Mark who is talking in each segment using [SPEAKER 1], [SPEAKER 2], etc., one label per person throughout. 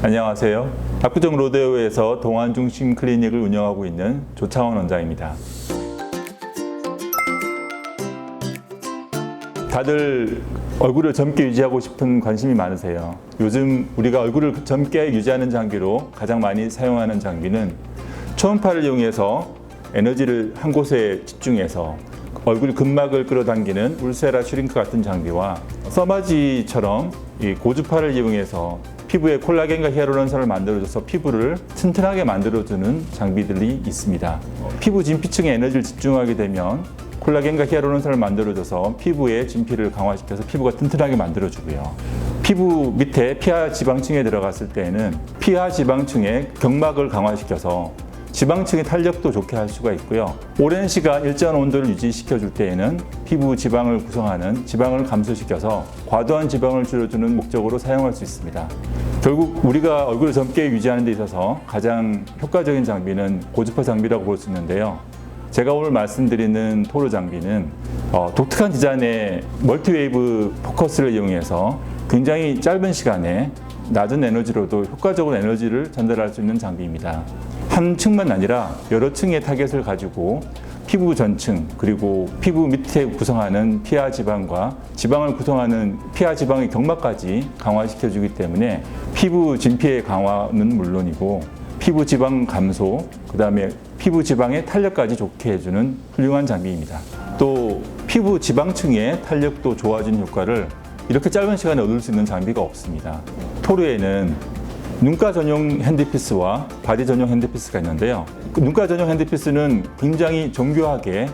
[SPEAKER 1] 안녕하세요. 압구정 로데오에서 동안중심 클리닉을 운영하고 있는 조창원 원장입니다. 다들 얼굴을 젊게 유지하고 싶은 관심이 많으세요. 요즘 우리가 얼굴을 젊게 유지하는 장비로 가장 많이 사용하는 장비는 초음파를 이용해서 에너지를 한 곳에 집중해서 얼굴 근막을 끌어당기는 울세라 슈링크 같은 장비와 써마지처럼 이 고주파를 이용해서 피부에 콜라겐과 히알루론산을 만들어줘서 피부를 튼튼하게 만들어주는 장비들이 있습니다. 피부 진피층에 에너지를 집중하게 되면 콜라겐과 히알루론산을 만들어줘서 피부의 진피를 강화시켜서 피부가 튼튼하게 만들어주고요. 피부 밑에 피하 지방층에 들어갔을 때에는 피하 지방층의 경막을 강화시켜서 지방층의 탄력도 좋게 할 수가 있고요. 오랜 시간 일정한 온도를 유지시켜 줄 때에는 피부 지방을 구성하는 지방을 감소시켜서 과도한 지방을 줄여주는 목적으로 사용할 수 있습니다. 결국 우리가 얼굴을 젊게 유지하는 데 있어서 가장 효과적인 장비는 고주파 장비라고 볼 수 있는데요. 제가 오늘 말씀드리는 토르 장비는 독특한 디자인의 멀티웨이브 포커스를 이용해서 굉장히 짧은 시간에 낮은 에너지로도 효과적으로 에너지를 전달할 수 있는 장비입니다. 한 층만 아니라 여러 층의 타겟을 가지고 피부 전층 그리고 피부 밑에 구성하는 피하 지방과 지방을 구성하는 피하 지방의 경막까지 강화시켜 주기 때문에 피부 진피의 강화는 물론이고 피부 지방 감소, 그 다음에 피부 지방의 탄력까지 좋게 해주는 훌륭한 장비입니다. 또 피부 지방층의 탄력도 좋아지는 효과를 이렇게 짧은 시간에 얻을 수 있는 장비가 없습니다. 토르에는 눈가 전용 핸드피스와 바디 전용 핸드피스가 있는데요. 눈가 전용 핸드피스는 굉장히 정교하게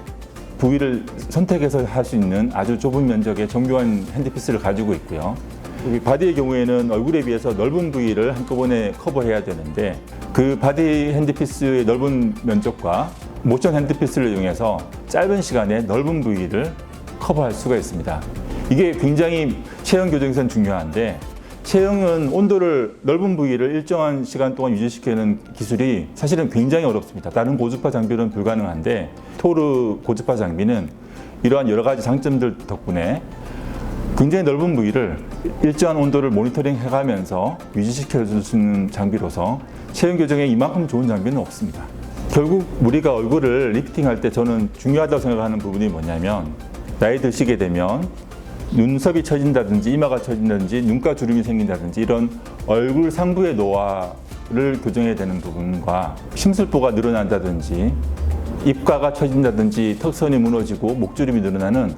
[SPEAKER 1] 부위를 선택해서 할 수 있는 아주 좁은 면적의 정교한 핸드피스를 가지고 있고요. 바디의 경우에는 얼굴에 비해서 넓은 부위를 한꺼번에 커버해야 되는데 그 바디 핸드피스의 넓은 면적과 모션 핸드피스를 이용해서 짧은 시간에 넓은 부위를 커버할 수가 있습니다. 이게 굉장히 체형 교정에서는 중요한데 체형은 온도를 넓은 부위를 일정한 시간 동안 유지시키는 기술이 사실은 굉장히 어렵습니다. 다른 고주파 장비는 불가능한데 토르 고주파 장비는 이러한 여러 가지 장점들 덕분에 굉장히 넓은 부위를 일정한 온도를 모니터링 해가면서 유지시켜 줄 수 있는 장비로서 체형 교정에 이만큼 좋은 장비는 없습니다. 결국 우리가 얼굴을 리프팅할 때 저는 중요하다고 생각하는 부분이 뭐냐면 나이 드시게 되면 눈썹이 처진다든지 이마가 처진다든지 눈가 주름이 생긴다든지 이런 얼굴 상부의 노화를 교정해야 되는 부분과 심술보가 늘어난다든지 입가가 처진다든지 턱선이 무너지고 목주름이 늘어나는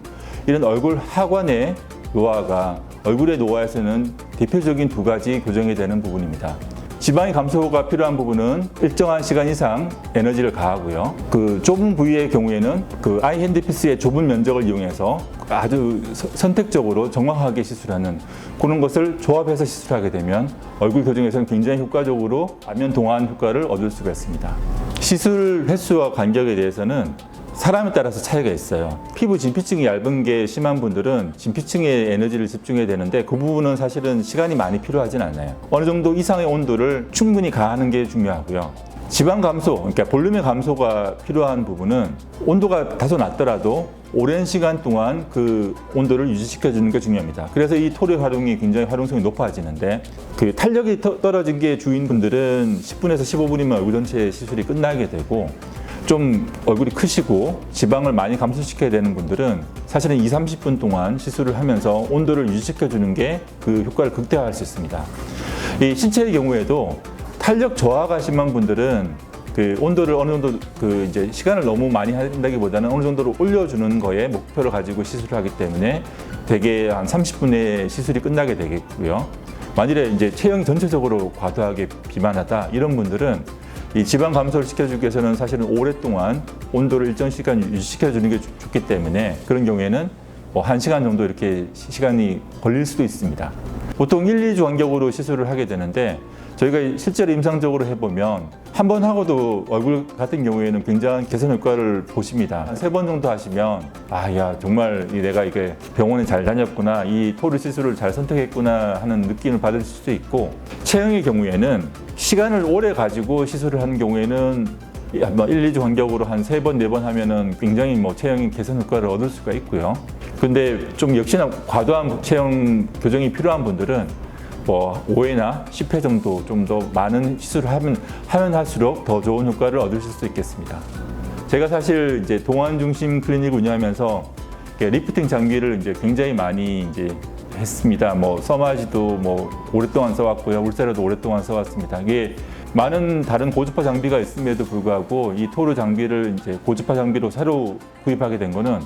[SPEAKER 1] 이런 얼굴 하관의 노화가 얼굴의 노화에서는 대표적인 두 가지 교정이 되는 부분입니다. 지방의 감소가 필요한 부분은 일정한 시간 이상 에너지를 가하고요. 그 좁은 부위의 경우에는 그 아이 핸드피스의 좁은 면적을 이용해서 아주 선택적으로 정확하게 시술하는 그런 것을 조합해서 시술하게 되면 얼굴 교정에서는 굉장히 효과적으로 안면 동안 효과를 얻을 수가 있습니다. 시술 횟수와 간격에 대해서는 사람에 따라서 차이가 있어요. 피부 진피층이 얇은 게 심한 분들은 진피층에 에너지를 집중해야 되는데 그 부분은 사실은 시간이 많이 필요하진 않아요. 어느 정도 이상의 온도를 충분히 가하는 게 중요하고요. 지방 감소, 그러니까 볼륨의 감소가 필요한 부분은 온도가 다소 낮더라도 오랜 시간 동안 그 온도를 유지시켜 주는 게 중요합니다. 그래서 이 토르 활용이 굉장히 활용성이 높아지는데 그 탄력이 떨어진 게 주인 분들은 10분에서 15분이면 얼굴 전체 시술이 끝나게 되고 좀 얼굴이 크시고 지방을 많이 감소시켜야 되는 분들은 사실은 20-30분 동안 시술을 하면서 온도를 유지시켜 주는 게 그 효과를 극대화할 수 있습니다. 이 신체의 경우에도 탄력 저하가 심한 분들은 그 온도를 어느 정도 그 이제 시간을 너무 많이 한다기보다는 어느 정도로 올려주는 거에 목표를 가지고 시술을 하기 때문에 대개 한 30분 내에 시술이 끝나게 되겠고요. 만일에 이제 체형이 전체적으로 과도하게 비만하다 이런 분들은 이 지방 감소를 시켜주기 위해서는 사실은 오랫동안 온도를 일정 시간 유지시켜주는 게 좋기 때문에 그런 경우에는 뭐 1시간 정도 이렇게 시간이 걸릴 수도 있습니다. 보통 1-2주 간격으로 시술을 하게 되는데 저희가 실제로 임상적으로 해보면 한 번 하고도 얼굴 같은 경우에는 굉장한 개선 효과를 보십니다. 한 3번 정도 하시면 야 정말 내가 이게 병원에 잘 다녔구나, 이 토르 시술을 잘 선택했구나 하는 느낌을 받을 수도 있고 체형의 경우에는 시간을 오래 가지고 시술을 하는 경우에는 1-2주 간격으로 한 3번, 4번 하면은 굉장히 체형의 개선 효과를 얻을 수가 있고요. 근데 좀 역시나 과도한 체형 교정이 필요한 분들은 뭐 5회나 10회 정도 좀 더 많은 시술을 하면 할수록 더 좋은 효과를 얻으실 수 있겠습니다. 제가 사실 이제 동안 중심 클리닉을 운영하면서 리프팅 장비를 이제 굉장히 많이 이제 했습니다. 뭐 서마지도 뭐 오랫동안 써왔고요, 울세라도 오랫동안 써왔습니다. 이게 많은 다른 고주파 장비가 있음에도 불구하고 이 토르 장비를 이제 고주파 장비로 새로 구입하게 된 거는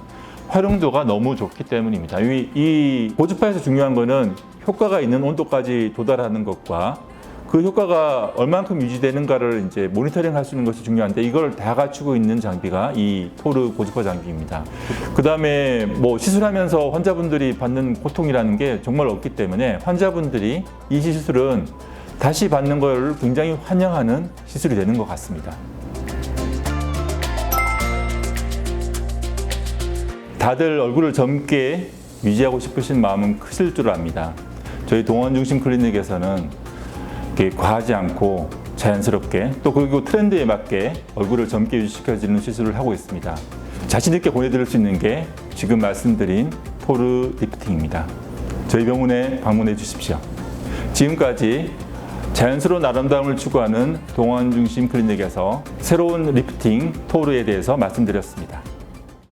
[SPEAKER 1] 활용도가 너무 좋기 때문입니다. 이 고주파에서 중요한 거는 효과가 있는 온도까지 도달하는 것과 그 효과가 얼만큼 유지되는가를 이제 모니터링 할 수 있는 것이 중요한데 이걸 다 갖추고 있는 장비가 이 토르 고주파 장비입니다. 그 다음에 뭐 시술하면서 환자분들이 받는 고통이라는 게 정말 없기 때문에 환자분들이 이 시술은 다시 받는 걸 굉장히 환영하는 시술이 되는 것 같습니다. 다들 얼굴을 젊게 유지하고 싶으신 마음은 크실 줄 압니다. 저희 동원 중심 클리닉에서는 과하지 않고 자연스럽게 또 그리고 트렌드에 맞게 얼굴을 젊게 유지시켜주는 시술을 하고 있습니다. 자신 있게 보내드릴 수 있는 게 지금 말씀드린 토르 리프팅입니다. 저희 병원에 방문해 주십시오. 지금까지 자연스러운 아름다움을 추구하는 동원 중심 클리닉에서 새로운 리프팅 토르에 대해서 말씀드렸습니다.